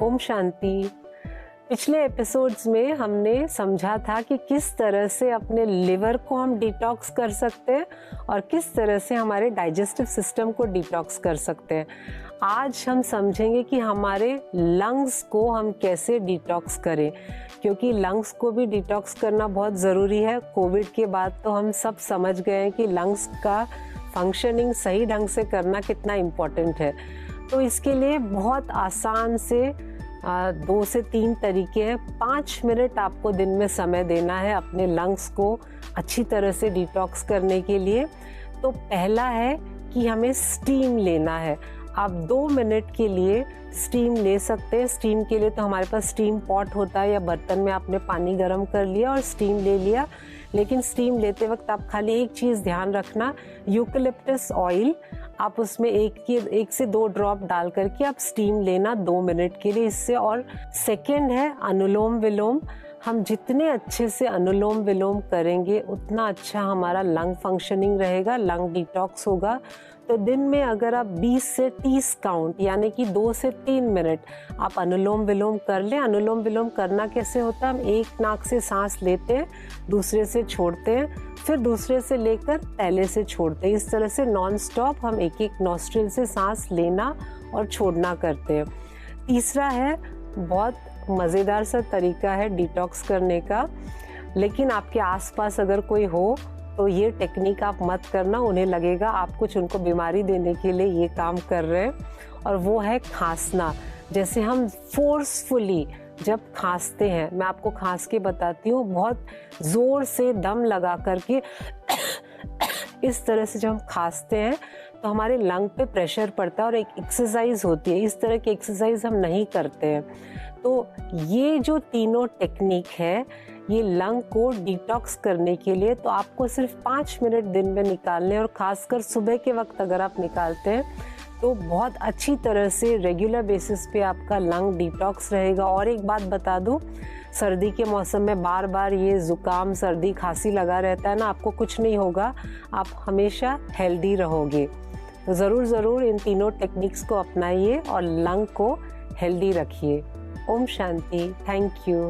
ओम शांति। पिछले एपिसोड्स में हमने समझा था कि किस तरह से अपने लिवर को हम डिटॉक्स कर सकते हैं और किस तरह से हमारे डाइजेस्टिव सिस्टम को डिटॉक्स कर सकते हैं। आज हम समझेंगे कि हमारे लंग्स को हम कैसे डिटॉक्स करें, क्योंकि लंग्स को भी डिटॉक्स करना बहुत ज़रूरी है। कोविड के बाद तो हम सब समझ गए हैं कि लंग्स का फंक्शनिंग सही ढंग से करना कितना इम्पोर्टेंट है। तो इसके लिए बहुत आसान से 2 से 3 तरीके हैं। 5 मिनट आपको दिन में समय देना है अपने लंग्स को अच्छी तरह से डिटॉक्स करने के लिए। तो पहला है कि हमें स्टीम लेना है। आप 2 मिनट के लिए स्टीम ले सकते हैं। स्टीम के लिए तो हमारे पास स्टीम पॉट होता है या बर्तन में आपने पानी गर्म कर लिया और स्टीम ले लिया। लेकिन स्टीम लेते वक्त आप खाली एक चीज़ ध्यान रखना, यूकलिप्टस ऑयल आप उसमें एक से 2 ड्रॉप डाल करके आप स्टीम लेना 2 मिनट के लिए इससे। और सेकंड है अनुलोम विलोम। हम जितने अच्छे से अनुलोम विलोम करेंगे उतना अच्छा हमारा लंग फंक्शनिंग रहेगा, लंग डिटॉक्स होगा। तो दिन में अगर आप 20 से 30 काउंट यानी कि 2 से 3 मिनट आप अनुलोम विलोम कर लें। अनुलोम विलोम करना कैसे होता है, हम एक नाक से सांस लेते हैं, दूसरे से छोड़ते हैं, फिर दूसरे से लेकर पहले से छोड़ते हैं। इस तरह से नॉन स्टॉप हम एक एक नॉस्ट्रिल से सांस लेना और छोड़ना करते हैं। तीसरा है, बहुत मज़ेदार सा तरीका है डिटॉक्स करने का, लेकिन आपके आसपास अगर कोई हो तो ये टेक्निक आप मत करना, उन्हें लगेगा आप कुछ उनको बीमारी देने के लिए ये काम कर रहे हैं। और वो है खांसना। जैसे हम फोर्सफुली जब खांसते हैं, मैं आपको खांस के बताती हूँ, बहुत ज़ोर से दम लगा करके इस तरह से जब हम खांसते हैं तो हमारे लंग पे प्रेशर पड़ता है और एक एक्सरसाइज होती है। इस तरह की एक्सरसाइज हम नहीं करते हैं। तो ये जो तीनों टेक्निक है ये लंग को डिटॉक्स करने के लिए, तो आपको सिर्फ 5 मिनट दिन में निकालने, और ख़ासकर सुबह के वक्त अगर आप निकालते हैं तो बहुत अच्छी तरह से रेगुलर बेसिस पे आपका लंग डिटॉक्स रहेगा। और एक बात बता दूं, सर्दी के मौसम में बार बार ये ज़ुकाम सर्दी खांसी लगा रहता है ना, आपको कुछ नहीं होगा, आप हमेशा हेल्दी रहोगे। तो ज़रूर इन तीनों टेक्निक्स को अपनाइए और लंग को हेल्दी रखिए। ओम शांति। Thank you.